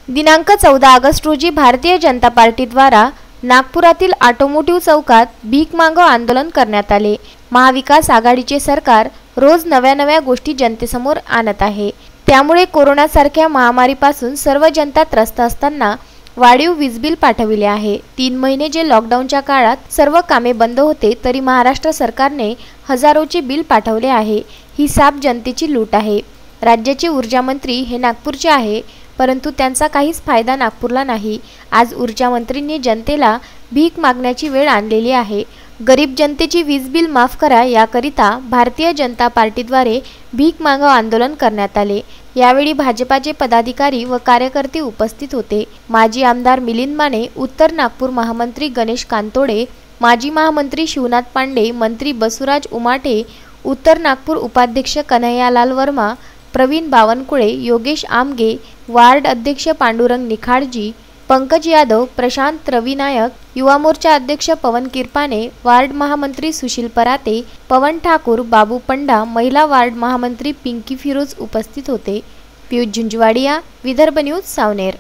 दिनांक 14 ऑगस्ट रोजी भारतीय जनता पार्टीद्वारा नागपुरातील ऑटोमोटिव्ह चौकात भीक मागो आंदोलन करण्यात आले। महाविकास आघाडीचे सरकार रोज नव्या गोष्टी जनतेसमोर आणत आहे। त्यामुळे कोरोनासारख्या महामारीपासून सर्व जनता त्रस्त असताना वाढीव वीज बिल पाठविले आहे। 3 महिने जे लॉकडाऊनच्या काळात सर्व कामे बंद होते तरी महाराष्ट्र सरकारने हजारोचे बिल पाठवले आहे। ही साफ जनतेची लूट आहे। राज्याचे ऊर्जा मंत्री हे नागपूरचे आहे, परंतु त्यांचा काहीच फायदा नागपूरला नाही। आज ऊर्जा मंत्रींनी जनतेला भीक मागण्याची वेळ आणलेली आहे। गरीब जनतेची वीज बिल माफ करा याकरिता भारतीय जनता पार्टीद्वारे भीक मागो आंदोलन करण्यात आले। यावेळी भाजपाचे पदाधिकारी व कार्यकर्ते उपस्थित होते। माजी आमदार मिलिंद माने, उत्तर नागपूर महामंत्री गणेश कांतोडे, माजी महामंत्री शिवनाथ पांडे, मंत्री बसुराज उमाटे, उत्तर नागपूर उपाध्यक्ष कन्हैयालाल वर्मा, प्रवीण बावनकुळे, योगेश आमगे, वार्ड अध्यक्ष पांडुरंग निखाडजी, पंकज यादव, प्रशांत रविनायक, युवा मोर्चा अध्यक्ष पवन किरपाने, वार्ड महामंत्री सुशील पराते, पवन ठाकूर, बाबू पंडा, महिला वार्ड महामंत्री पिंकी फिरोज उपस्थित होते। पियुष झुंझुवाडिया, विदर्भ न्यूज, सावनेर।